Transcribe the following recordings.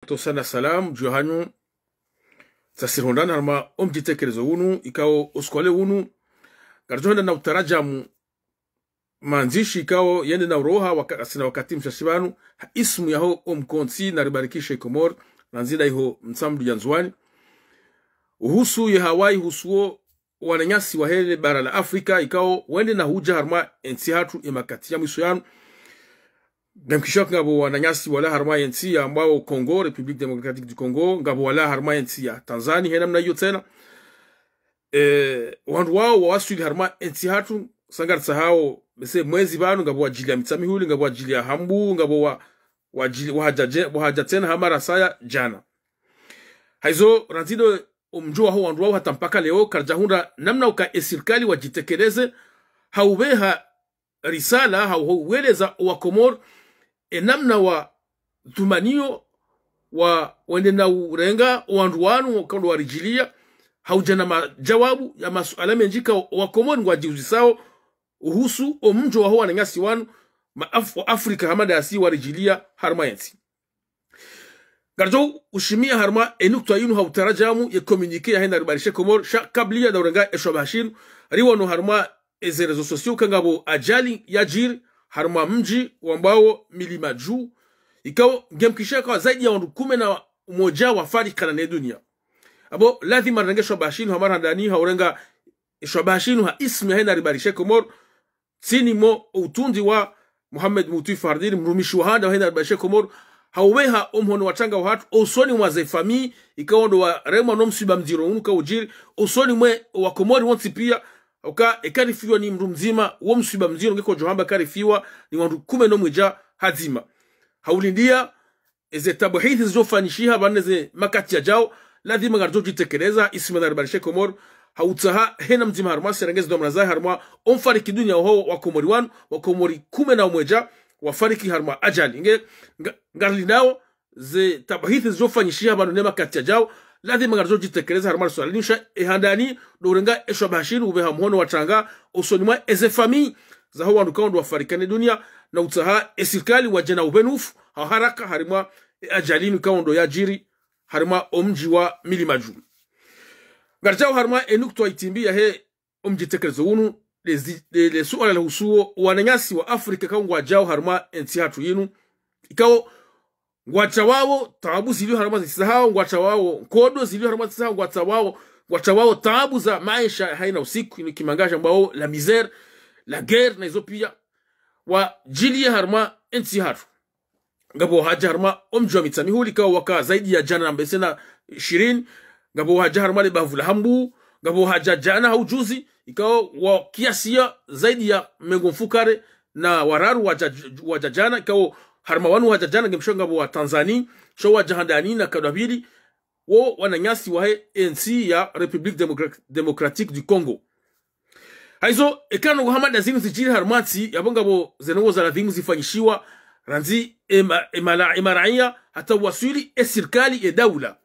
To sana salam juhanyu tasirondana harma omjitekerezo unu ikao uskole unu garjohenda na utarajamu manzishi ikao yende na uroha sina wakati mshashibanu ismu yaho omkonsi na ribarikisha ikomor nanzida iho msamdu janzuani uhusu ya Hawaii husuo wananyasi wa hele bara la Afrika ikao wende na huja harma ensi hatu imakati ya mwiso yanu Demkishok ngabo wananyasi wala harma yensi ya ambao Congo, Republique Democratique du Congo, ngabo wala harma yensi ya Tanzania hena mna hiyo tena. Wandu wao wawasuli harma yensi hatu sangar sahao bese mwezi banu ngabo wajili ya mitsamihuli, ngabo wajili ya hambu, ngabo wahaja tena hamara saya jana. Haizo ranzido umjua hao wandu wao hata mpaka leo karjahunda namna uka esirkali wajitekeleze haubeha risala hauweleza wa Komor namna wa thumanio wa wende na urenga wandu wanu kando warijilia haujana majawabu ya masuala menjika wa Komor ngwajiuzi sao uhusu omjo wa hoa na ngasi wanu Afrika hamada yasi warijilia harma yensi garjo ushimia harma enukta yinu hautarajamu ye komunike ya hena ribarishe Komor kablia na urenga eshobashinu riwano harma eze rezo sosio kangabo ajali ya jiri harma mji wambao milima juu ikao ngemkisha kwa zaidi ya wandu 11 wafarika na dunia abo lazima rengesho bashinu hamara ndani haurenga shobashinu ha ismi hena ribarishe Komor sini mo utunzi wa Mohamed Mouti Fardini mrumishi wa handa hena ribarishe Komor hauweha omhono watanga wa hatu usoni mwa zefami ikao ndo wa rema nomsiba mziro unuka ujiri usoni mwe wa Komori wansi pia ekarifiwa ni mru mzima uo msiba mziro ngeko johamba karifiwa ni wandu 11 hazima haulindia eze tabuhithi zizofanishiha baneze makati ya jao lazima garjo jitekeleza isma na ribarishe Komor hautaha hena mzima harma serengezi domna za harma omfariki dunia ho wa Komori wanu wa Komori 11 wafariki harma ajali nge ngarlinao ze tabuhithi zizofanishiha banone makati ya jao lazima garjo jitekeleza harma swalinisha ehandani dorenga eshobashinu ubeha mhono watanga usonimwa eze fami za ho wandu kaundu wafarikane dunia na utaha esirkali wajena ubenufu haraka harima ajalinu kaundu ya jiri harima omji wa milimaju garjao harima enukto itimbia he omji tekelezo unu le suala la husuo wananyasi wa Afrika kaungu wajao harima ensi hatu yinu ikao ngwacha wao taabu zilio harama zisahao ngwacha wao kodo zilio harama zisahao ngwacha wao taabu za maisha haina usiku ni kimangasha mbao la misère la guerre na hizo pia wa jili harama ensi hatu ngabo haja harama omjwa mitsamihuli kwa waka zaidi ya jana mbesena 20 ngabo haja harama le bavula hambu ngabo haja jana haujuzi ikawa wa kiasia zaidi ya megomfukare na wararu wajajana ikawa harma wanu wajajana ngemshonga wa Tanzania sho wajahandani na kadabili wo wananyasi wa ANC ya Republique Democratique du Congo haizo ekano go hamada zinu zijiri harmati yabonga bo zenongo za ladhimu zifanyishiwa ranzi imaraia hata wasili esirkali e dawla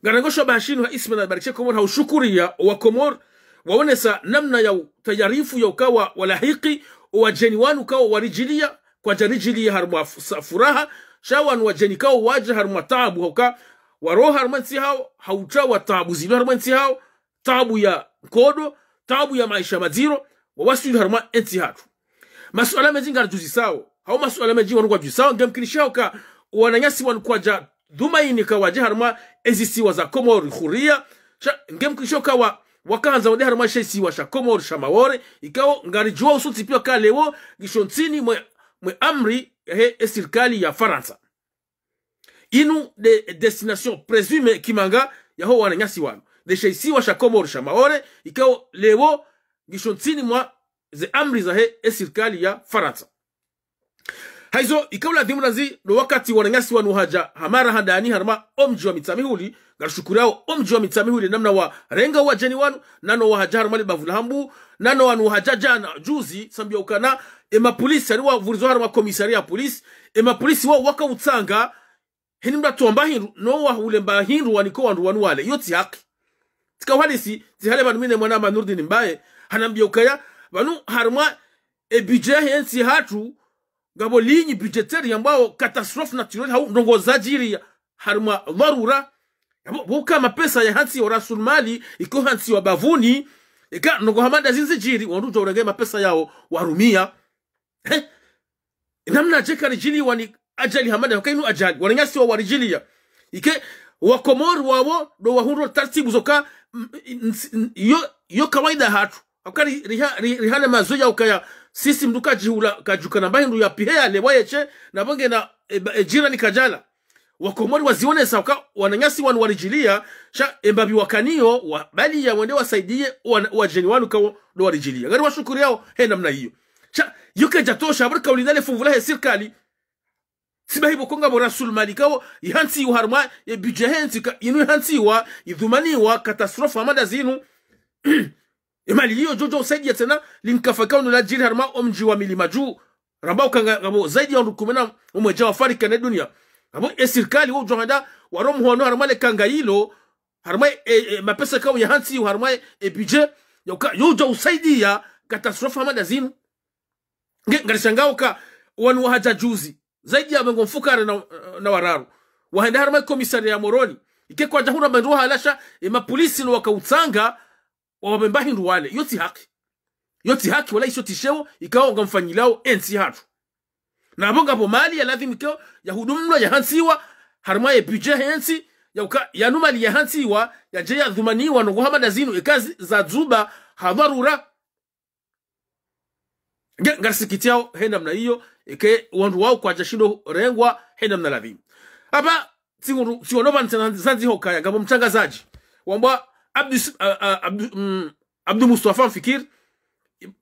garangosho bashinu ha isma na ribarishe Komor haushukuria wa Komor waonesa namna ya tayarifu ya ukawa walahiki wajeni wanu kawa warijilia kwa jarijili harma furaha shawan wajeni kao waja harma taabu hauka waro harma nsi hao haucha wa taabu zilo harma nsi hao taabu ya kodo taabu ya maisha maziro wawasuli harma nsi hatu masuala mejinga juzi sao hao masuala mejinga wanukwa juzi sao ngemkinishao ka wananyasi wanukwaja dhumaini ka waja harma ezisiwa za Komor khuria ngemkinishao ka wakaanza wade harma shesiwa sha Komor shamawore ikao ngarijua usuti pia ka lewo gishontini mwe amri he esirkali ya Faransa inu de destination présume kimanga ya ho wananyasi wanu de sheisiwa sha Komor sha maore ikao lewo gishontini mwa ze amri za he esirkali ya Faransa haizo ikao la dhimrazi do wakati wananyasi wanu haja hamara handani harma omji wa mitsamihuli garshukurao omji wa mitsamihuli namna wa renga wa jeni wanu nano wa hajar mali bavulahambu nano wanu hajajana juzi sambia ukana ema polisi ari wa vurizo harma komisaria ya polisi ema polisi wa waka utsanga henimba tuamba hindu no wa ulemba hindu waniko wandu wanu wale yoti haki tika walisi zihale banu mine mwana Manurdin mbaye hanambia ukaya banu harma budget hensi hatu ngabo linyi budgetari ambao catastrophe naturelle hau ndongo zajiri harma dharura buka mapesa ya hansi wa rasulmali iko hansi wa bavuni ika nongo hamada zinzijiri wanduja urege mapesa yao warumia namna jeka rijili wani ajali hamada wakainu ajali wananyasi wa warijilia ike wakomori wao do wahunro tartibu zoka yo kawaida hatu akari rihana mazoya ukaya sisi mduka jihula kajuka na bahindu ya pihea lewayeche na bonge na jirani kajala wakomori wazione sauka wananyasi wanu warijilia sha embabi wakaniyo bali ya wende wasaidie wajeni wanu kawo do warijilia gari washukuri yao namna hiyo sha yuke jatosha abarika ulindale fungula serikali sibahibo konga bo rasulmali kawo ihansi uharma budget hensi inu hansi wa idhumani wa katastrofa amada zinu imali hiyo jojo usaidia tena linkafaka la jiri harma omji wa milima juu rambao kanga ngabo zaidi ya ndukumena umweja wa farika na dunia ngabo serikali wo johanda warom hono harma le kanga hilo harma mapesa kawo ya hansi harma budget yojo usaidia katastrofa amada zinu ngarishangao ka wanu haja juzi zaidi ya bengo mfukara na wararu wahenda harma komisari ya moroni ike kwa jahura bandu halasha mapolisi no wakautsanga wabemba hindu wale yoti haki wala iso tishewo ikawa ngamfanyilao ensi hatu na abonga bo mali ya lazima ikao ya hudumno ya hansiwa harma ya budget hensi ya numali ya hansiwa ya jeya dhumaniwa no guhamada zinu ikazi za dzuba hadharura ngasikitiao namna hiyo ike wandu wao kwa jashindo rengwa namna lazima hapa sionova nsanzi hokaya ngabo mtangazaji wamba Abdu Mustafa Mfikir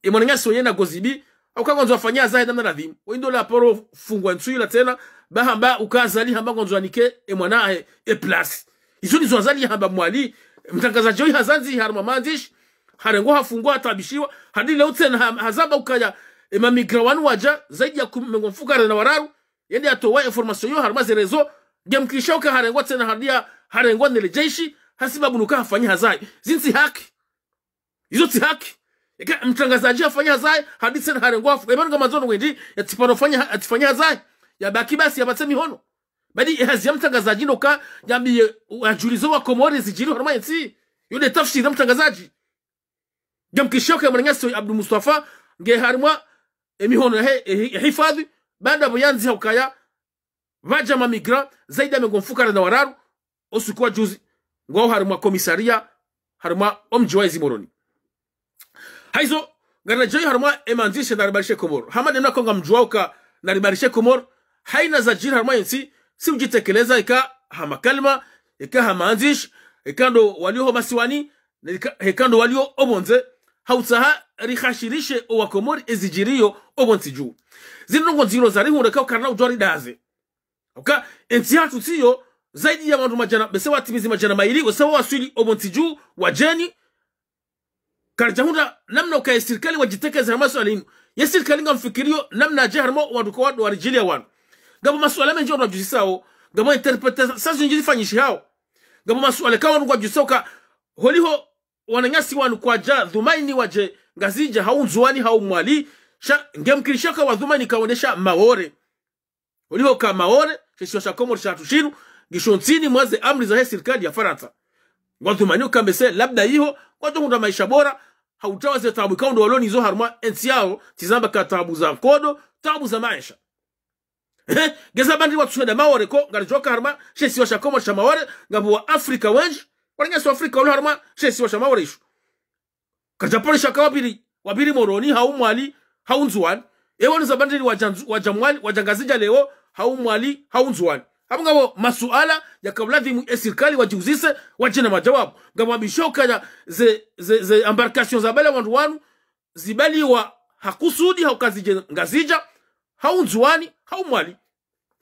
imonanyasi yena gozibi aukangonzo afanya zaidi namna lazima wendo la poro fungwa nsuila tena bahamba ukazali hamba ngonzo anike mwanae plus izo nizo azali hamba mwali mtangazaji hoyi hazanzi harma mandish harengo hafungwa atabishiwa hadi leo tena hazaba ukaya migra wanu waja zaidi ya kumengomfukara na wararu yende atowa information yo harma zerezo gemkishoka harengo tena hadia harengo nele jeshi hasibabu nuka hafanya hazai zinsi haki izo ti haki eka mtangazaji afanya hazai hadi tena harengo afu ebano kama zono wendi yatipano fanya atifanya hazai ya baki basi yabatsemi hono badi hazi ya mtangazaji noka yambi ajulizo wa komori zijiri harma yenti yule tafsiri mtangazaji gemkishoka mwananyasi Abdu Mustafa nge harma emihono hifadhi baada buyanzi hukaya vaja mamigra zaidi amegomfukara na wararu osikuwa juzi ngao haruma komisaria haruma omjiwaizi moroni haizo garajoi haruma emanzishe na ribarishe komor hamade mna konga mjuauka na ribarishe komor haina za jiri haruma yensi si ujitekeleza ika hama kalma ika hamanzish ikando walio masiwani ikando walio obonze hautsaha rihashirishe owakomori ezijiriyo obonsi juu zinongo ziro zari huneka karna ujwari daze oka entihatu siyo zaidi ya wandu majana besewa timizi majana maili wasewa waswili obonsi juu wajeni karjahunda namna ukaye sirikali wajitekeza na masuala inu ya sirikali nga mfikirio namna aje harmo waduko wadu warijilia wanu gabo masuala menji wadu wajusisao gabo interpreta sazu njidi fanyishi hao gabo masuala kawa wadu wajusisao ka holiho wananyasi wanu kwa ja dhumaini waje ngazija haunzuani haumwali ngemkirishaka wa dhumaini kaonesha maore holiho ka maore shesiwa komori shatu shiru gishontini mwaze amri za serikali ya Faransa wa dhumaini ukambese labda hiyo kwa tuhunda maisha bora hautawaze tabu kaundo waloni hizo harma ensi yao tizamba ka tabu za kodo tabu za maisha geza bandi watu suenda maore ko ngarijoka harma shesiwa komori sha maore ngabu wa Afrika wenji wananyasi wa Afrika wale harma shesiwa sha maore ishu kajaponi shaka wabiri moroni haumwali haunzuani ewa nuza bandiri wajamwali wajangazija leo haumwali haunzuani hapo ngabo masuala ya kabladhi serikali wajiuzise wajina majawabu ngabo abishoka ya ze embarcation za bale wandu wanu zibali wa hakusudi haukazije ngazija haunzuani haumwali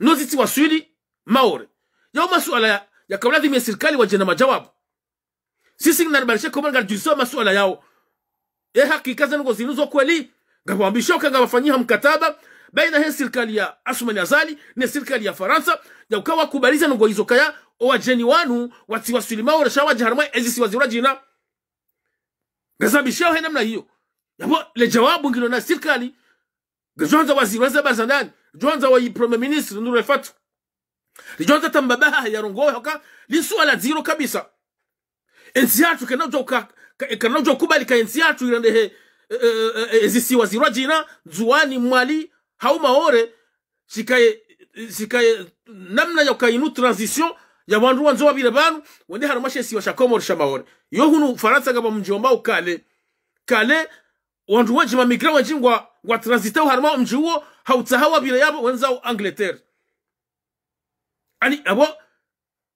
noziti waswili maore yao masuala ya kabladhi serikali wajina majawabu sisi naribarishe kwa mga jisoma masuala yao hakika zangu zinuzo kweli ngabo ambishoka ngabo fanyia mkataba baina ya serikali ya Asmani Azali na serikali ya Faransa ya ukawa kubaliza ngo hizo kaya wajeni wanu watiwasilimao na shawaji harma ezisi wazira jina ngazabishao namna hiyo yabo le jawabu ngilo na serikali gajonza waziri wa bazandani jonza wa premier ministre Nuru Fatu lijonza tambabaha ya rongoe hoka lisuala zero kabisa. Ensi yatu kanauja kubalika ensi yatu irandehe ezisi wazirwa jina zuani mwali hau maore sikaye namna ya kainu transition ya wandu wanzo wabire banu wende haramashe si washakomor shamaore yo hunu Faransa ngaba mjomba ukale kale wandu waji mamigra wajingwa wa transita harma mji huo hautahawa bire yabo wenzao Angleterre ani abo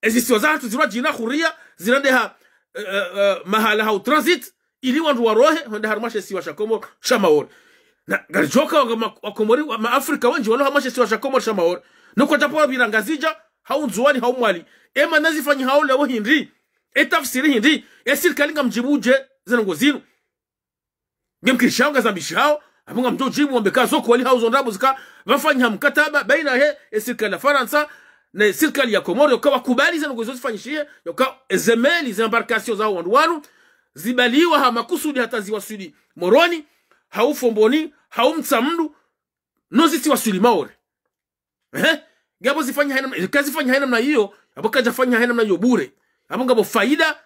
ezisi wazatu zirwa jina khuria zirandeha mahala hau transit ili wandu warohe wende haramashe si washakomor shamaore na garijoka wakomori wa Afrika wanji walo hamashe si washakomor shamaore nuko tapo birangazija hau nzuani hau mwali ema nazifanyi hau lewo hindi etafsiri hindi esirikali ngamjibuje zenongo zinu ngemkirishanga zambishao abunga mjojibu wambeka zoko wali hau zondabu zika wafanyi hamkataba baina he esirikali ya Faransa na esirikali ya Komoro yoka wakubali zenongo zifanyishie yoka ezemeli zembarkasio za wandu wanu zibaliwa hamakusudi hata ziwasudi moroni hau fomboni hau mtsamndu noziti wasuli maore gabo zifanya haina kazi fanya haina na hiyo aboka jafanya haina na hiyo bure abo ngabo faida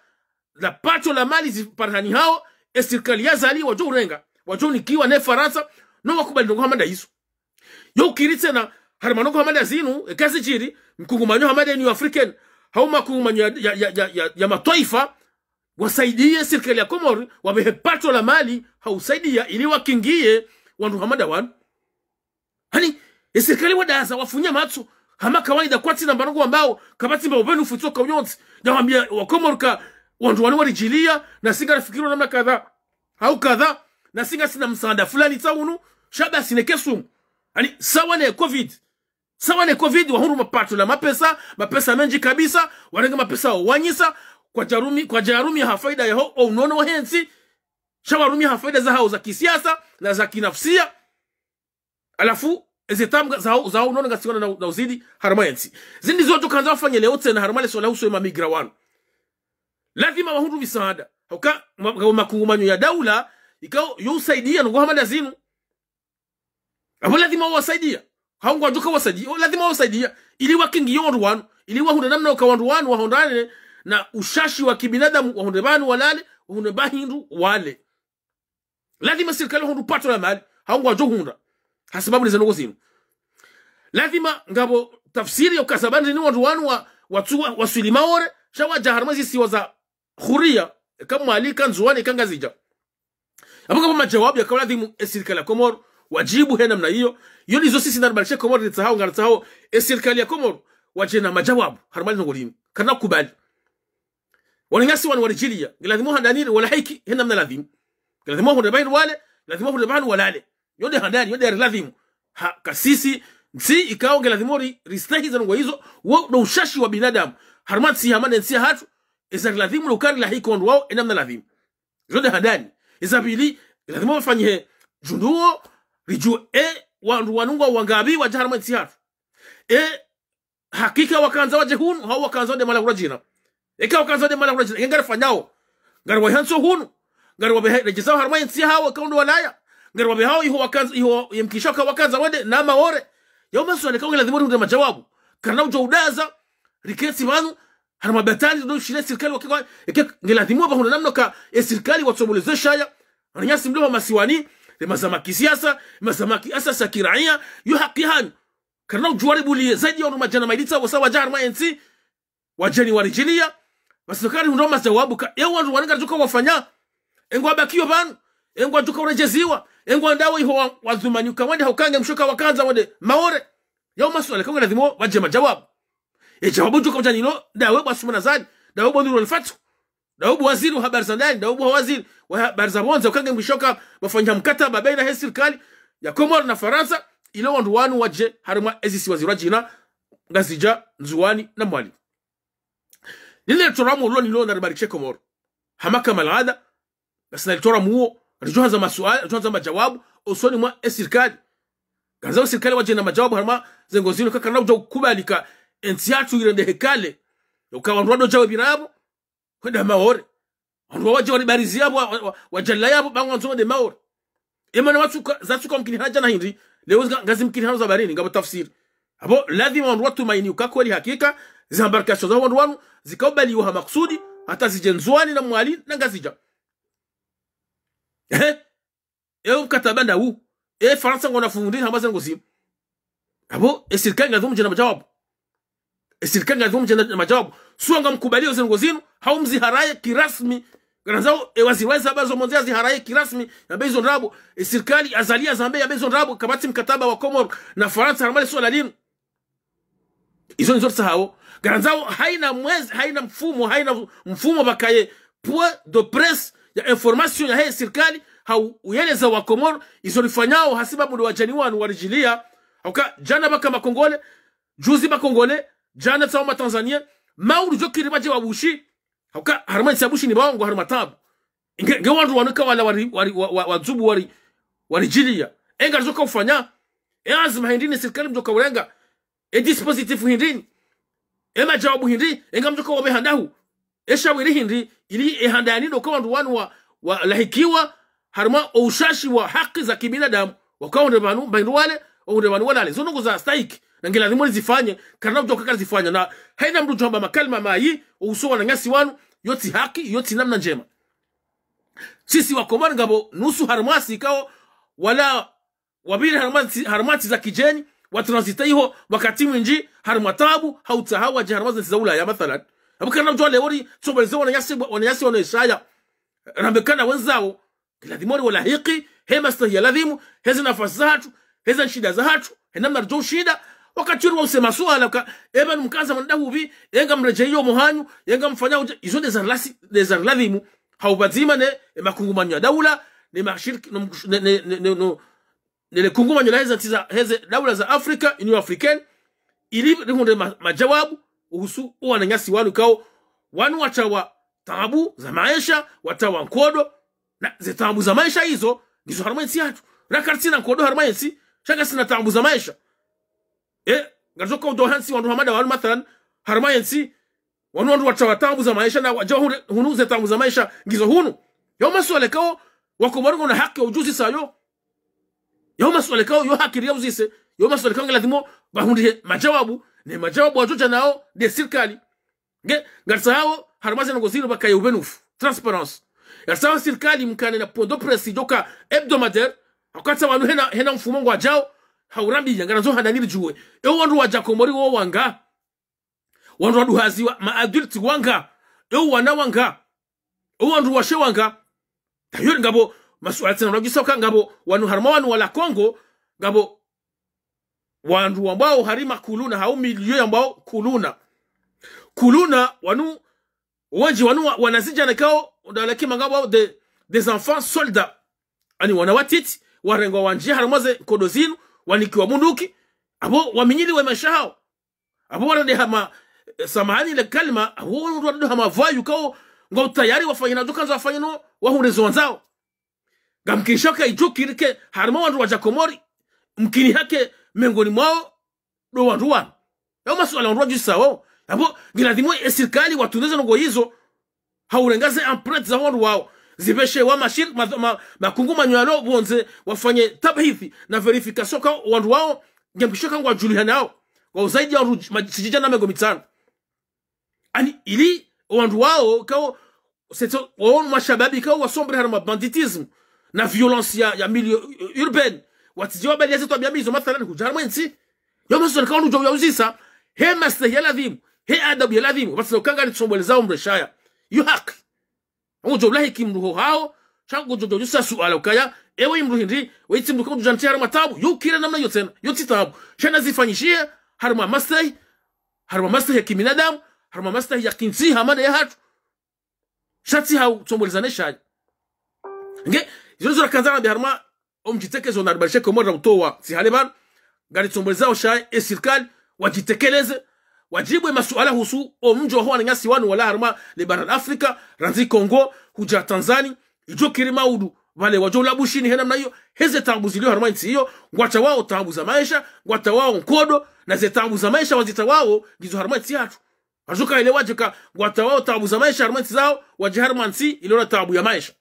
la pato la mali ziparhani hao esirikali ya zali wajo urenga wajo nikiwa ne Faransa no wakubali ngo hamada hizo yo kiritse na harmano ngo hamada zinu kazi jiri mkungumanyo hamada ni African hao makungumanyo ya mataifa wasaidie serikali ya Komoro wabehe pato la mali hausaidia ili wakingie wandu hamada wan hani serikali wadaza wafunya matso hama kawaida kwati namba ngo ambao kabati mba ubenu futoka unyonzi nawambia wakomorka wandu wanu warijilia na singa nafikiro namna kadha au kadha na singa sina msaada fulani taunu shaba sinekesu yani sawa na covid wahuru mapato la mapesa menji kabisa warenga mapesa wanyisa kwa jarumi hafaida ya ho unono wahensi shawarumi hafaida za hao za kisiasa na za kinafsia alafu ezetam za unono ngasiona na uzidi harmayensi zindi zote kanza wafanye leo tena harmale swala uso ya migra wanu lazima wahundu misaada hoka makungumanyo ya daula ikao yusaidia ngo hamada zinu abo lazima wasaidia hao ngo ajuka wasaidia lazima wasaidia ili wakingi yondu wanu ili wahunde namna ukawandu wanu wahondane na ushashi wa kibinadamu wahunde banu walale wahunde bahindu wale lazima serikali hundu pato la mali hao ngo ajuhunda hasababu nizo zinu lazima ngabo tafsiri yokasabani ni wandu wanu watu wasuli maore shawa jaharmazi siwa za khuria kama alika nzuani kangazija apo kama majawabu ya kawladhimu serikali ya Komoro wajibu hena mna hiyo nizo sisi na balshe Komoro nitsahau ngartsahau serikali ya Komoro wajena majawabu harmali ngolini kana kubali wananyasi wan warijilia lazima handaniri wala haiki hena mna lazima lazima hunde bain wale lazima hunde banu walale yode handani yode lazima kasisi nsi ikao lazima ristahi za ngo hizo na ushashi wa binadamu harmatsi hamane nsi hatu eza lazima ukari la hiko ndo wao enamna lazima yode handani ezabili lazima wafanye junduo riju wandu wanunga wangabi wa harmatsi hatu hakika wakanza waje hunu hao wakanza de mala urajina wakanza de mala urajina ngara fanyao ngara wahanso hunu ngara wabeha harmatsi hao kaundo walaya ngara wabeha hao iho yemkishoka wakanza wade na maore yoma swali kaunga lazima ndio majawabu kana ujo udaza riketi banu harma batali ndio shile serikali wakika ngelazima ba namna ka serikali watomboleze shaya anyasi mdomo masiwani mazama kisiasa mazama kiasasa kiraia yo hakihan kana ujwaribu li zaidi ya majana maidita wasawa jarma NC wajeni warijilia basokari ndio majawabu ka yao watu wananga tuka wafanya engwa bakiyo banu engwa tuka urejeziwa engwa ndawo iho wazumanyuka wende haukange mshoka wakanza wende maore yao maswali kama lazima waje majawabu jawabu tuka mjanino dawe basumana zani dawe bondu alfatu dawe waziri wa habari za ndani dawe waziri wa habari za bonza ukange mshoka wafanya mkataba baina serikali ya Komoro na Faransa ile wandu wanu waje harima ezisi waziri jina ngazija nzuani na mwali nile toramu lo nilo na ribarike Komoro hamaka malada basi toramu huo rijoanza maswali rijoanza majawabu usoni mwa serikali kanza serikali waje na majawabu harima zengozino kaka na ujo kubalika entiatu irende hekale ukawa ndo jawe binabo kwenda maore ndo waje walibarizi yabo wajalla yabo bango de maore emana watu zatuka mkini haja na hindi leo ngazi mkini hazo barini ngabo tafsiri abo lazima wandu watu maini ukakweli hakika zambarkasho za wandu wanu zikabali wa maksudi hata zijenzwani na mwali na ngazija mkatabanda huu Faransa ngona fundi hamaza ngozi abo esirikali ngadhumu jana majawabu esirikali ngadhumu jana majawabu suanga mkubalio zengo zinu haumzi haraye kirasmi ganazao waziweza bazo monzia ziharaye kirasmi ya bezo ndrabo esirikali azalia zambe ya bezo ndrabo kabati mkataba wa Komoro na Faransa harmali swala linu izo nzote hao ganazao haina mwezi haina mfumo bakaye point de presse ya information ya hei serikali hau uyeleza wa Komoro izo rifanyao hasibabu wa janiwanu warijilia hauka jana baka makongole juzi bakongole jana tauma Tanzania mauru jokiri baje wabushi hauka harmani sabushi ni baongo harmatabu nge wandu wanuka wala wazubu warijilia enga zoka ufanya azima hindini serikali mjoka urenga dispositif hindini majawabu hindi enga mjoka wabehandahu shawiri hindi ili handani ndo kwa wandu wanu lahikiwa harma ushashi wa haki za kibinadamu wakaonde banu baindu wale onde banu wale zono za strike na ngila zimwe zifanye kana mjoka kazi zifanya na haina mdu jomba makalma mai uso na nyasi wanu yoti haki yoti namna njema sisi wa Komoro ngabo nusu harmasi kao wala wabiri harmati za kijeni watransita hiyo wakati mwingi harmatabu hautahawa jaharmazi za Ulaya mathalan abukana mjole wori sobeleze wananyasi wanaishaya rambekana wenzao lazima wala hiki hema stahia lazimu hezi nafasi za hatu hezi shida za hatu namna rjo shida wakati wa usema swala eba mkaza mndahu bi yenga mrejeyo muhanyu yenga mfanya izo de lazimu haubazima ne makungumanyo ya daula ne mashiriki ne kungumanyo la heze daula za Afrika Union Africaine ili runde majawabu uhusu wananyasi wanu kao wanu watawa tabu za maisha watawa nkodo na zitabu za maisha hizo ndizo harmansi hatu rakartina nkodo harmansi shaka sina tabu za maisha ngazoka udohansi wandu hamada wanu mathalan harmansi wanu watawa tabu za maisha na wajawa hunuze tabu za maisha ngizo hunu yoma swale kao wakomorongo na haki ujuzi sayo yoma swale kao yo haki riya uzise yoma swale kao lazimo bahundi majawabu ne majawabu wajoja nao de serikali ngatsa hao harmazi ngoziro bakaye ubenufu transparence yasawa serikali mkane na pondo presse joka hebdomadaire akata wanu hena mfumo ngwa jao haurambi yangana zo hananiri juwe wandu wa Komori wo wanga wandu wadu haziwa ma adulti wanga wana wanga wandu wa she wanga tayo ngabo masuala tena rogisoka ngabo wanu harma wanu wala Kongo ngabo wandu ambao harima kuluna hau milio ambao kuluna wanu wanji wanu wanazija nakao ndalaki mangabo des enfants soldats ani wanawatiti warengo wanji harmaze kodozinu wanikiwa munduki abo waminyili we mashao abo warande hama samahani le kalma abo warande hama vayu kao ngo tayari wafanya duka za wafanya no wahundezo wanzao gamkishoka ijukirike harma wandu wa Komori mkini hake mengoni mwao do wandu wana yao masuala wandu wajisao abo giladimo serikali watuneze ngo hizo haurengaze empreinte za wandu wao zibeshe wa mashir makungumanyo yalo bonze wafanye tabhithi na verification kwa wandu wao ngemkishoka ngo Juliana nao wa zaidi ya sijija na mengo mitano ani ili wandu wao kao seto wao mashababi kao wasombre harma banditisme na violence ya milieu urbain watijwa bali zetu abiamizo mathalan kujarma nsi yoma sura kao ndio yauzisa he master ya ladhimu he adabu ya ladhimu basi ukanga nitsombolezao mreshaya yu haki ngo lahi kimruho hao chango jojo yusa suala ukaya ewe imru hindi weiti mruko kujantia harma tabu yukira namna yote tena yoti tabu shana zifanyishie harma master ya kiminadamu harma master ya kinsi hamana ya hatu shati hao tsombolezane shaji nge zilizora kanzana bi harma omjitekezo na Barche Komoro utowa si haleban gari tsombolezao shay serikali wajitekeleze wajibwe masuala husu omjo ho nyasi wanu wala harma le bara Afrika ranzi Kongo huja Tanzania ijo kirima udu wale wajola bushini hena mna hiyo heze tabu zilio harma nti hiyo ngwata wao tabu za maisha ngwata wao nkodo na ze tabu za maisha wazita wao gizo harma nti hatu ajuka ile wajika ngwata wao tabu za maisha harma nti zao wajiharma nti ile tabu ya maisha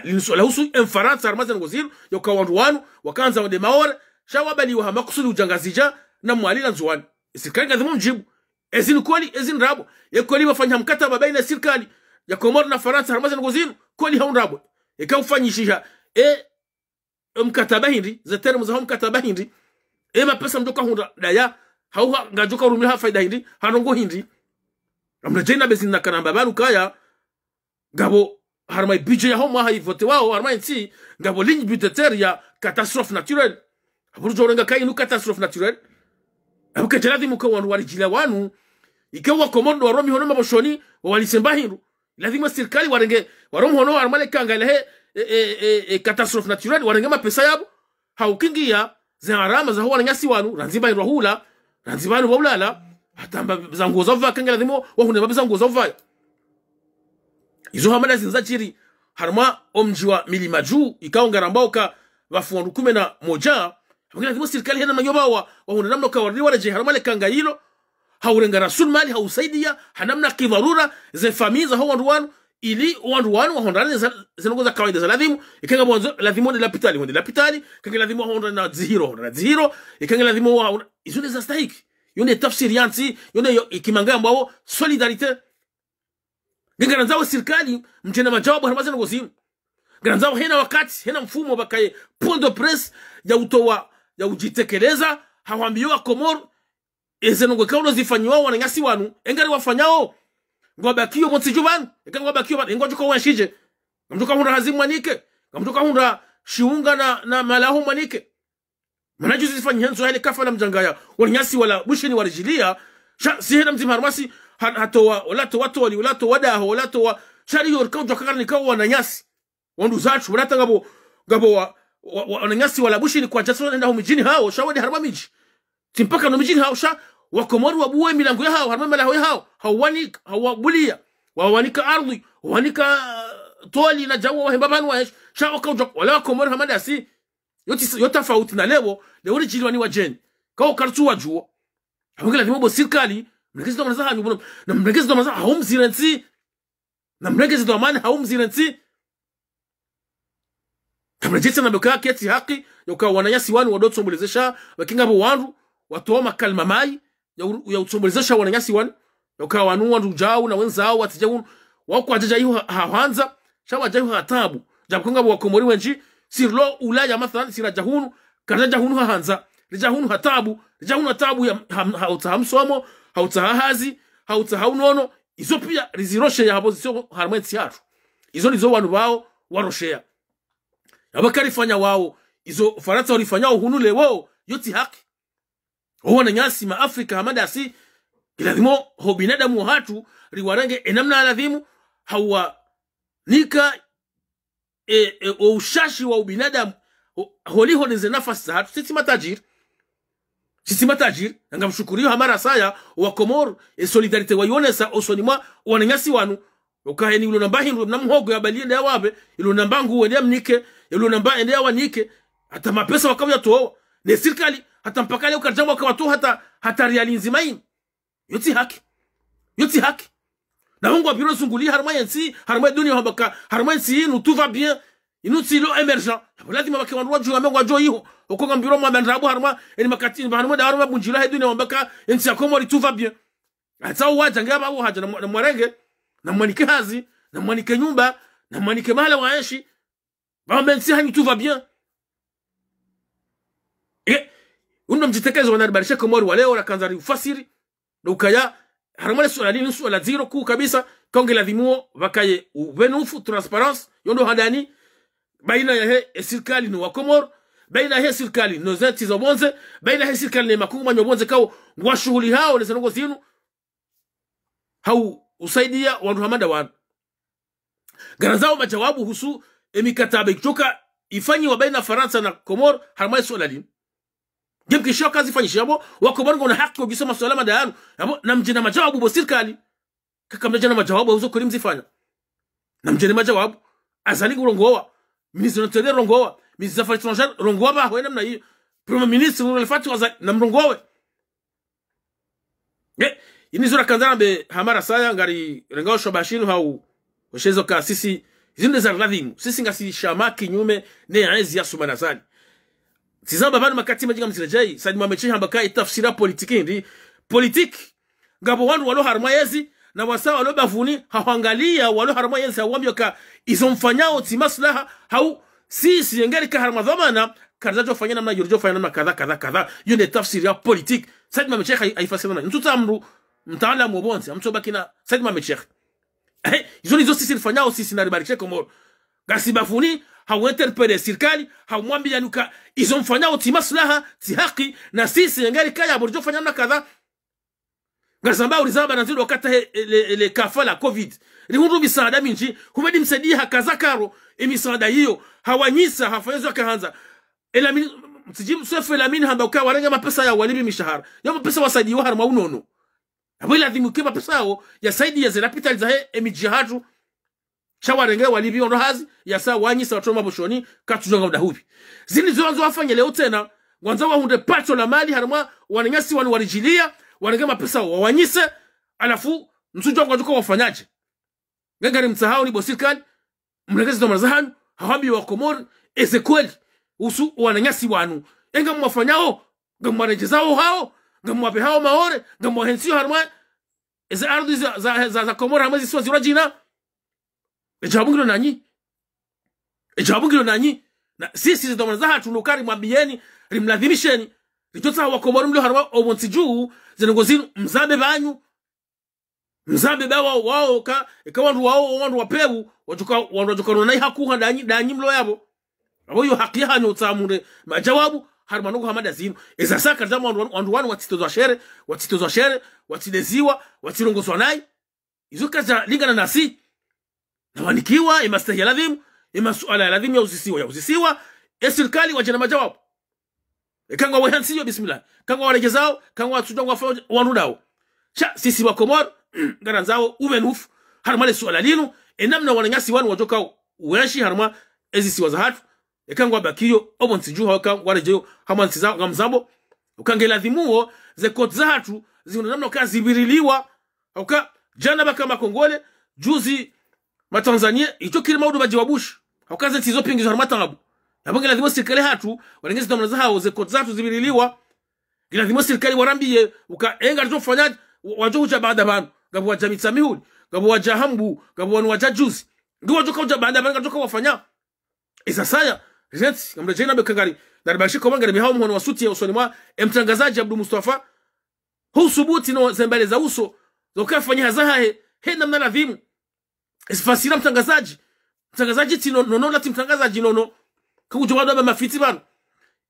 linsuala husu enfaransa harma za ngoziro yoka wandu wanu wakanza wade maore shawabali wa makusudi ujangazija na mwali na nzuwani serikali lazima mjibu ezini kweli ezini rabo kweli wafanya mkataba baina serikali ya Komoro na Faransa harmaza ngozinu kweli haunrabo ikaufanyisha mkataba hindi za termu za mkataba hindi mapesa mjoka hunda daya hauha ngajoka rumila faida hindi hanongo hindi amrejena bezina kanamba banu kaya gabo harmai budget ya homa haivote wao harmai nsi ngabo ligne budgétaire ya catastrophe naturelle aburu jorenga kai nu catastrophe naturelle abuka jeladi muko wanu walijila wanu ikawa Komoro waromi hono maboshoni walisemba hindu lazima serikali warenge waromi hono harmale kanga lehe catastrophe naturelle warenge mapesa yabo haukingia za harama za huwa nyasi wanu ranziba irahula ranzibanu baulala hatamba zango zova kanga lazima wahune babizango zova izo hamada zinzachiri harma omjiwa milima juu ikaongera mbauka wafuandu 11 wakila thimo serikali hena manyoba wa huna namna kawardi wala je harma le kanga hilo haurenga rasul mali hausaidia hanamna kidharura ze famii za hawandu wanu ili wandu wanu wahondane zinongo za kawaida za ladhimu ikanga mwanzo ladhimu la pitali kanga ladhimu wahondane na zihiro ikanga ladhimu wa izune za stahiki yone tafsiri yansi yone ikimanga ambao solidarite Garanzao serikali mchena majawabu harmaza ngozimu. Garanzao hena wakati hena mfumo bakaye point de presse ya utowa ya ujitekeleza hawambiwa Komoro ezenongo kauno zifanywa wananyasi wanu engari wafanyao ngwabakiyo monsijubanu ekangwabakiyo banu engwajuka wanshije ngamjuka hunda hazimu manike ngamjuka hunda shiunga na malahu manike manajuzi zifanya henzo hele kafa na mjangaya wananyasi wala bushini warijilia si hena mzima harmasi hatowa olato watu wali olato wadaho olato wa shari yorkaujo kakarni kawa wananyasi wandu zachu walata ngabo wananyasi wala bushini kwa jaso nenda humijini hao shawadi harma miji timpaka no mijini hao sha wakomoru wabuwe milango yao harma malaho yao hawanika hawabulia wawanika ardhi wawanika toli na jawo wahembabanu wa sha wakaujo wala wakomoru hamada si yotafauti na leo jiliwani wa jeni kao kartu wajuo hawangila timobo sirkali mregezi do mazaha nyubuno na mregezi do mazaha haumzirensi na mregezi do amani haumzirensi kamrejezi na bekaa kieti haki yoka wananyasi wanu wadotsombolezesha wakinga bo wandu watoma kalma mai ya utsombolezesha wananyasi wanu yoka wandu jao na wenzao watijau wako ajaja hiyo hawanza shawa jayu hatabu jabukonga bo wakomori wenji sirlo ulaya mathalan sirajahunu karajahunu hahanza rijahunu hatabu ya hautahamsomo hautahahazi hautahaunono izo pia riziroshe ya opposition harmenti yatu izo nizo wanu wao waroshea abakari fanya wao izo Faransa walifanya uhunule wao yoti haki wana nyasi ma Afrika hamada si ilazimo ho binadamu hatu riwarange enamna aladhimu hawa nika ushashi wa ubinadamu holiho nize nafasi hatu sisi matajiri ngamshukuriyo hamara saya wa Komoro solidarite wayonesa osonima wananyasi wanu ukaheni ulo namba hindu na mhogo ya baliende yawabe ilo namba nguwe ndia mnike ilo namba ende yawanike hata mapesa wakawa toa ne serikali hata mpaka leo karjamwa kwa watu hata rialinzi maini yoti haki na Mungu apiro sungulia harma dunia habaka harma nsi inu tout va bien inu silo emergent lazima bake wandu waju amengo ajo hiyo okonga mbiro mwa bandrabu harma eni makati harma da harma bunjira he dunia habaka nsi akomori tout va bien hata waja ngaba abo haja na mwarenge na mwanike hazi na mwanike nyumba na mwanike mahala waishi bamba nsi hanyu tout va bien undo mjitekezo wanaribarisha Komoro wale wala kanzari ufasiri ukaya harama swala nini swala zero ku kabisa konge la dhimuo vakaye ubenufu transparence yondo hadani baina ya he serikali no wa Komoro baina ya he serikali no zeti za bonze baina ya serikali ne makuma nyobonze kao ngwa shughuli hao ne sanongo zinu hau usaidia wandu hamada wan garanzao majawabu husu mikataba kutoka ifanyiwa baina Faransa na Komoro harama swala nini Jemki shoka zifanyisha yabo wako bango na haki wakisema swala madayanu yabo na mjina majawabu bo serikali kaka mjina majawabu uzo kuri mzifanya na mjina majawabu azali kurongoa ministre n'intérieur rongoa ministre des affaires étrangères rongoa ba hoena mna hiyo premier ministre unalifati waza na mrongowe inizura kanzana be hamara saya ngari rengao shobashinu hau oshezo ka sisi zinde za radhimu sisi ngasi shamaki nyume ne aizi ya sumanazali tizama bana makati majinga mzirejai sadi mamechi hambaka itafsira politiki ndi politik ngabo wandu walo harmayezi na wasa walo bavuni hawangalia walo harmayezi hawambio ka izomfanyao ti maslaha hau si yengeri ka harmadhamana kazajo fanya namna yurjo fanya namna kadha yone tafsiri ya politik sadi mamechi haifasira na ntuta amru mtaala mubonzi amtobakina sadi mamechi izo sisi fanyao sisi na ribarikhe Komoro gasi bafuni hauinterpele serikali haumwambia nuka izomfanyao ti maslaha ti haki na sisi yengeri kaya burjo fanya namna kadha ngasamba ulizaba na zilo kata le kafala covid rihundu misaada minji humedi msadia hakaza karo emisaada hiyo hawanyisa hafayezo kaanza ela mtijim sefe la min hamba ukawa renga mapesa ya walibi mishahara ya mapesa wasaidiwa wa harma unono abo ila dhimu kema pesa yao ya saidi ya zerapital za emijihadu shawarenge walibi ono hazi ya saa wanyisa watoma boshoni katujanga udahubi zini zonzo wafanya leo tena wanza wahunde pato la mali harma wananyasi wanu walijilia wanenge mapesa wawanyise alafu msujo kwa juko wafanyaje ngangari msahau ni bosirikali mregezi to mazahanyu hawambi wa Komoro ezekweli usu wananyasi wanu enga mwafanyao ngamwarejezao hao ngamwape hao maore ngamwahensio harma eze ardhi za Komoro hamwezi siwa zirajina ejabungilo nanyi na sisi ndo mazaha tunukari mwambieni rimladhimisheni litotsa wa Komoro mlo harma obonsi juu zenongozinu mzambe banyu mzambe bawa wao ka ikawandu wao wandu wapebu wajuka nai hakuha danyi mlo yabo abo yo haki hanyo utsamure majawabu harma nuko hamada zinu eza saka zama wandu wanu watitozwa shere watideziwa watirongozwa nai izo kaza lingana nasi na wanikiwa imastahi ladhimu imasuala ladhimu ya uzisiwa serikali wajana majawabu kangwa wahansiyo bismillah kangwa warejezao kangwa watujangwa wandu dao sisi wa Komoro garanzao uvenufu harma le suala linu enamna wananyasi wanu wajoka uweshi harma ezisi wazahatu ekangwa bakiyo obonsi juha wakangwa warejeyo hamansi zao gamzambo ukangela dhimuo ze koti zahatu zinu namna ukazibiriliwa uka jana baka makongole juzi matanzania ito kiri maudu bajiwabush ukaze tizo pingizo harma tangabu yabongela dhimuo sirikali hatu wanengezi namna zahao ze koti zahatu zibiriliwa gila dhimuo sirikali warambiye uka enga lizofanyaji wajohuja baada banu gabu wajamita mihuli gabu wajahambu gabu wanu wajajuzi ngi wajoka uja baada banu gajoka wafanya isa saya rizeti ngamrejena bekangari daribashika komangari mihao mhono wasuti ya usoni mwa mtangazaji Abdu Mustafa huu subuti no zembele za uso zokafanya hazahe he namna ladhimu isifasira mtangazaji tino nono lati mtangazaji nono kujo wadu mafiti banu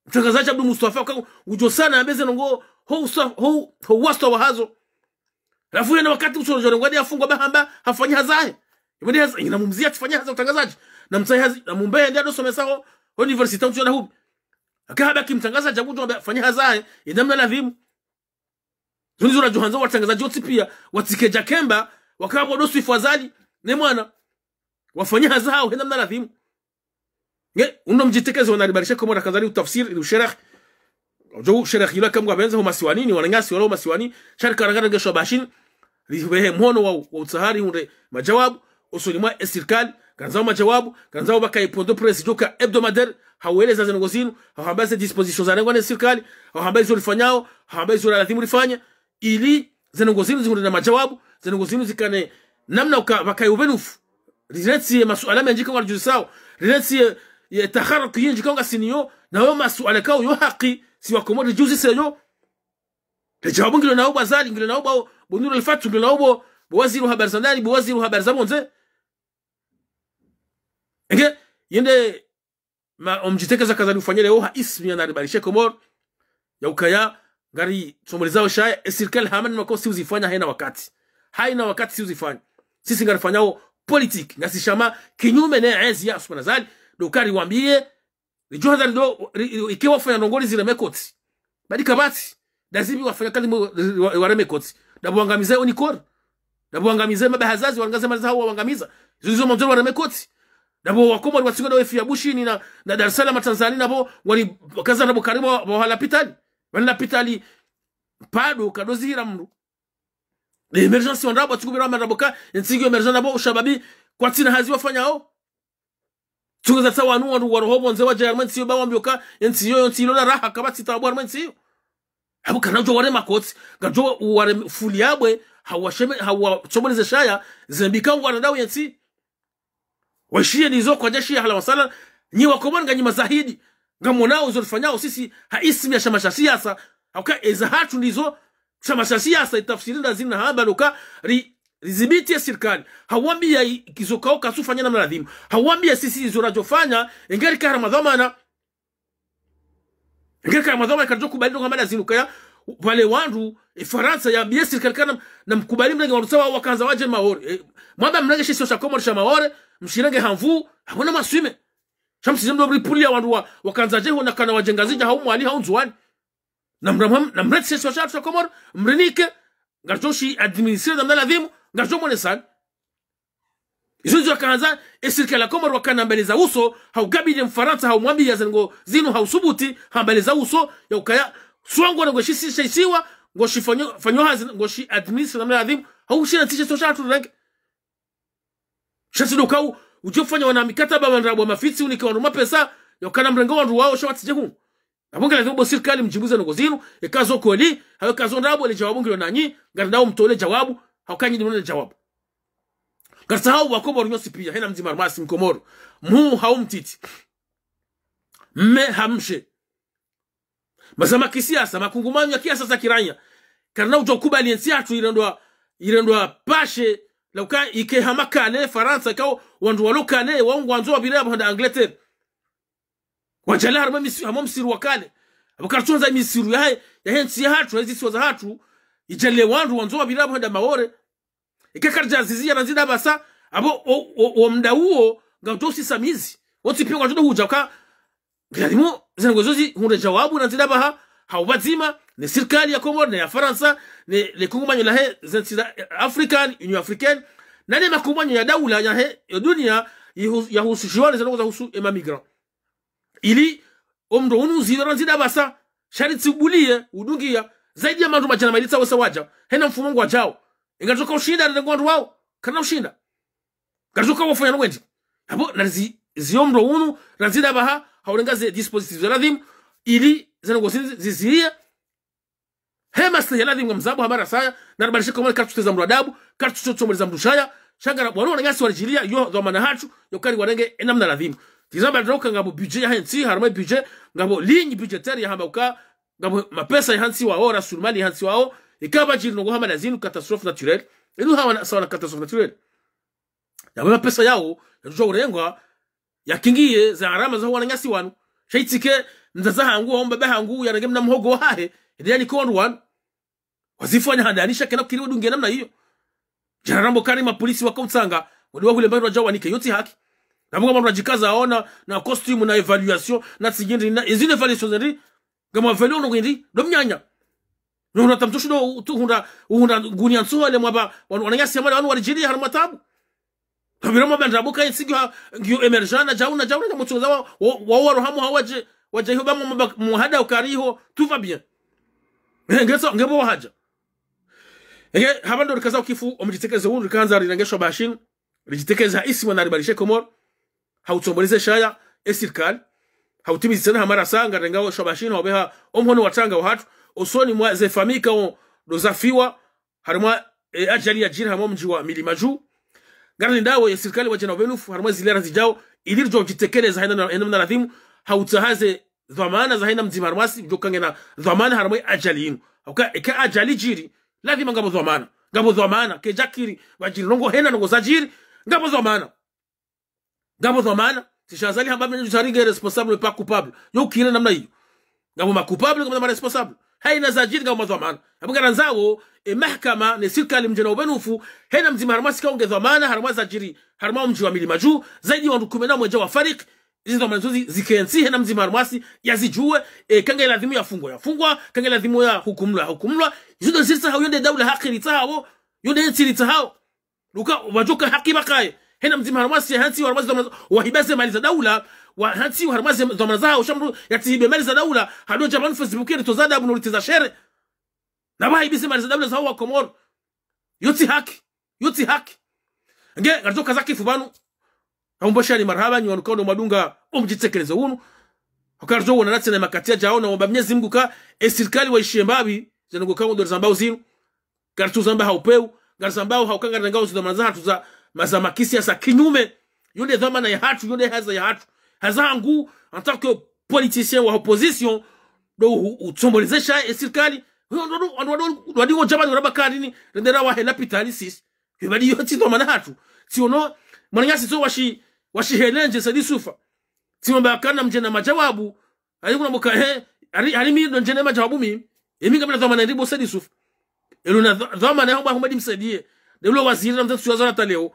mtangazaji Abdu Mustafa ujo sana ambeze nongo huu wasta wa hazo alafu yana wakati usoro ngwadi afungwa bahamba hafanyi hazahe ibadi haza inamumzia tufanya haza utangazaji na mtsai hazi na mumbe ndio adosomesao university mtu na hubi akahaba kimtangazaji abujo afanya hazahe idamna ladhimu zunizura johanzo watangazaji wote pia watikeja kemba wakabo dosu ifadhali ne mwana wafanya hazao idamna ladhimu uno mjitekezo wanalibarisha Komoro kadhali utafsiri usharah jo sharah ila kamwa benza huma siwanini wananyasi wala huma siwani sharika ragara gesho bashin riwehe mhono wa utsahari unde majawabu usoni mwa serikali kanzao majawabu kanzao baka ipondo press joka hebdomadaire haweleza zinogozinu hawabaze disposition za ngwane serikali hawabaze ulifanyao hawabaze lazima ulifanya ili zinogozinu zingunde na majawabu zinogozinu zikane namna baka ubenufu rizeti masuala menji kama juzisao rizeti taharuki yinji kama siniyo na wao masuala kao yo haki si wa Komoro juzi seyo jawabu ngilo nao bazali ngilo nao bonuro alfatu ngilo nao waziri wa habari za ndani waziri wa habari za monze yende omjitekeza kaza ufanyele oha ismi ya naribarishe Komoro ya ukaya ngari somalizao shaya serikali hamani makosi uzifanya haina wakati si uzifanya sisi ngarifanyao politik ngasishama kinyume na enzi ya subhanazali dokari wambie lijoha ndo ikiwa fanya nongoli zile mekoti badi kabati lazima wafanya kazi wale mekoti dabuangamize unikor dabuangamize mabahazazi wangaza hao waangamiza zizo mwanzo wale mekoti dabo Wakomoro wasingoda wefi ya bushini na Dar es Salaam Tanzania nabo wali kaza nabo karibu wa pitali wala pitali pado kadozira mru emergency wandrabo tukubira mandraboka nsigyo emergency nabo ushababi kwa tina hazi wafanya hao tungeza sawa anu wandu warohobo nze wa German siyo ba wambioka yonsi yo na raha kabati tabu German siyo abo kanajo ware makoti gajo ware fuliabwe hawa chomoleze shaya zembika ngwana dawo yansi washie nizo kwa jeshi hala wasala nyi wakomani ganyi mazahidi ngamonao uzorifanyao sisi haismi ya shamasha siasa hauka eza hatu nizo shamasha siasa itafsirina zina hamba luka rizibiti ya sirikali hawambi ya kizokao kasufanya na mladhimu hawambi ya sisi izorajofanya ingeri ka ramadhamana kajo kubali nunga mada zinuka ya wale wandu Faransa ya biye sirikali kana na mkubali mlenge wandu sawa wakanza waje maore mwaba mlenge shisi oshakomori sha maore mshirenge hamvu hamuna maswime shamsi mdo ripulia wandu wakanza jeho na kana wajengazija haumu ali haunzuwani na mreti shisi oshakomori mrenike ngajoshi administre na mladhimu ngajo mwone sana izo wakaanza esirikali komori wakana mbele za uso haugabide Mfaransa haumwambi ya zengo zinu hausubuti mbele za uso ya ukaya suango na ngoshi sisiwa ngoshi fanyo hazi ngoshi administre na mladhimu haushina tishe soshatu rangi shati dokau ujofanya wana mikataba wandrabo mafitsi unika wandu mapesa ya ukana mrengo wandu wao shawatije humu abonge lazima bo sirikali mjibuze ngo zinu ekazo kweli hayo kazo ndrabo ile jawabu ngiro nanyi ngandao mtole jawabu haukanyi ndimone jawabu karsa hao wakomoro nyosi pia hena mzima armasi mkomoro mu haumtiti mme hamshe mazama kisiasa makungumanyo ya kiasa za kiranya karna ujokubali ensiatu irendwa pashe lauka ike hamakane Faransa kao wandu walokane waungu wanzo wabireba handa Angleterre wajala harma misiru hama msiru wakale abukartunza misiru ya hensi ya hatu hizi siwa za hatu ijale wandu wanzo wabireba handa maore ike karja zizia na zida basa abo o mda huo ngautosi samizi woti pia wanjodo huja waka galimu zengozozi hunde jawabu na zida baha haubazima ni sirikali ya Komoro na ya Faransa ni lekungumanyo la he zensida African Union Africaine na ni makumanyo ya daula ya he ya dunia ya husishiwane zanoza husu ema migrant ili omdo unuzi ranzida basa shariti ubulie udungia zaidi ya mandu majana mailita wasa waja hena mfumongu wajao ingatoka ushinda na ngwandu wao kana ushinda gatoka wafanya nwendi hapo na ziomdo unu ranzida baha haulengaze dispositif radhim ili zanogosini zizirie hema steheladhi mzabu hamara saya na rubalishe komori kartu za mradabu kartu chomo za mdushaya shangara bwana ngasi walijilia yo dhamana hatu yokari warenge enamna ladhimu tizamba droka ngabo budget ya hansi harma budget ngabo ligne budgetaire ya hambauka ngabo mapesa ya hansi wa ora sulmali ya hansi wao ikaba jiri ngo hama lazinu catastrophe naturelle elu hawa sawa na catastrophe naturelle ya mapesa yao yajo urengwa yakingiye za harama za wana ngasi wanu shaitike nzaza hangu omba ba hangu yanage mna mhogo hahe ndiyani kondu wan wazifanya handanisha kena kiri udunge namna hiyo jararambo kari mapolisi wakomtsanga wadiwa kule mbaro jawa nike yoti haki namunga mwana jikaza aona na costume na evaluation na tsigindi na izine evaluation zindi ngama evaluation ngindi domnyanya nuna tamtushudo tuhunda gunia nsuwa le mwaba wananyasi amale wanu walijiri harma tabu kabiramo bandrabuka insigyo ngyo emergana jauna na mutsoza wa hamu hawaje waje ba muhada ukariho tuva bien ngeso ngebo haja habando rikaza ukifu omujitekeze wunu rikanza rirangesho bashin rijitekeza isima na ribarishe Komoro hautomboleze shaya esirikali hautimizi sana hamara sanga rengawo shobashin hobeha omhono watanga wahatu osoni mwa zefamika dozafiwa harma ajali ya jira hamo mji wa Milimaju garani ndawo ya sirikali wajena obenufu harma zilera zijao ilirjo jitekeleza haina radhimu hautahaze dhamana za haina mzima harmasi jokange na dhamana harma ajali inu eka ajali jiri lazima ngabo dhamana ke jakiri wajiri rongo hena nongo zajiri ngabo dhamana tishazali hamba mwenye jaringe responsable pas coupable yo kile namna hiyo ngabo makupable kama responsable haina zajiri ngabo dhamana abungana nzawo mahakama ne sirikali mjena ubenufu hena mzima harmasi kaonge dhamana harma zajiri harma mji wa Milimaju zaidi wandu 10 mwenje wa farik hizo dhamana zikensi hena mzima harmasi yazijue kange lazima yafungwa kange lazima ya hukumlwa hizo sirsa hawende daula haki litao yonde ntiri tao luka wajoka haki bakaye hena mzima harmasi hansi harmasi wahibase mali za daula wa hansi harmasi dhamana zao shamru yatibe mali za daula hado jamani Facebook ile tozada abu nulitiza shere na wahibise mali za daula zao wa Komoro yoti haki nge gajoka zaki fubanu Amboshani marhaba ni wanukondo madunga omjitekeleza unu. Hokarjo wana natse na makatia jao na wamba Mwenyezi Mungu ka serikali waishie mbabi zanungo kango ndo zambao zinu. Kartu zamba haupeu, garzambao haukanga ngao zidamanza hatu za mazamakisi ya sa kinyume. Yonde dhamana ya hatu, yonde haza ya hatu. Haza angu en tant que politicien wa opposition do utsombolezesha serikali. Wadi ngo jabani urabakari ni rendera wa hela pitalisis. Yobadi yoti dhamana hatu. Siono mwananyasi so washi helenje sadi sufa. Simamba kana mjena majawabu. Alikuna muka alimi ndo njene majawabu mimi. Emi kabla dhamana ndibo sadi sufa. Eluna dhamana hamba humadi msaidie. Deulo waziri na mtatu suwaza hata leo.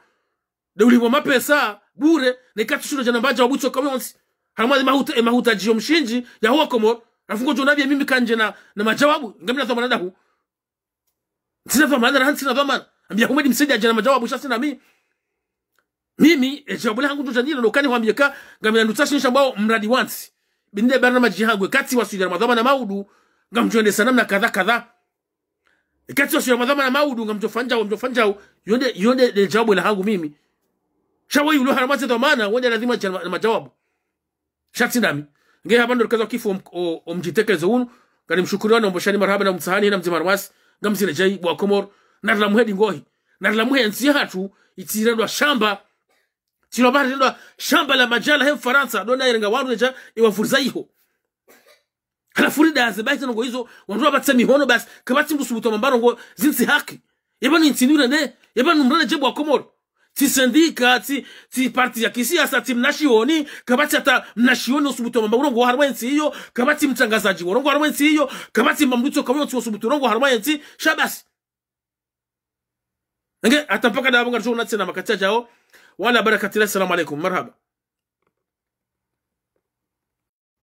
Deuli mapesa bure na ikatushuro jana majawabu tsoka yonsi. Haramazi mahuta jio mshinji ya huwa Komoro. Afungo jonabi mimi kanje na majawabu. Ngamina dhamana dahu. Sina dhamana na sina dhamana. Ambia humadi msaidie jana majawabu shasi na mimi jawabu langu ndo janilo lokani wambia ka ngamina ndutashinisha mbao mradi wansi binde barna majihangwe kati wasuira madhama na maudu ngamjwende sana na kadha kati wasuira madhama na maudu ngamjofanja yonde jawabu langu mimi shawa yulo haramazi dhamana wende lazima na majawabu shati nami nge hapa ndo kaza kifo omjitekeleza unu ngani mshukuriwa na mboshani marhaba na mtsahani na mzimarwasi ngamzile jai bwa Komoro na la muhedi ngohi na la muhenzi hatu itirandwa shamba Silo bari ndo shamba la majala he Faransa dona irenga wandu eja iwafuriza iho. Hala furida azebaita ngo hizo wandu abatsami hono bas kabati mbusubuto mambaro ngo zinsi haki. Yeba ni ntinure ne yeba numrana jebu wa Komoro. Ti sendika ti parti ya kisiasa ti mnashioni kabati ata mnashioni usubuto mambaro ngo harwensi hiyo kabati mtangazaji worongo harwensi hiyo kabati mambuto kaboti usubuto rongo harwensi shabasi. Nge atampaka da abanga tuna tsena makatia jao wala barakatullahi. Assalamu alaikum marhaba.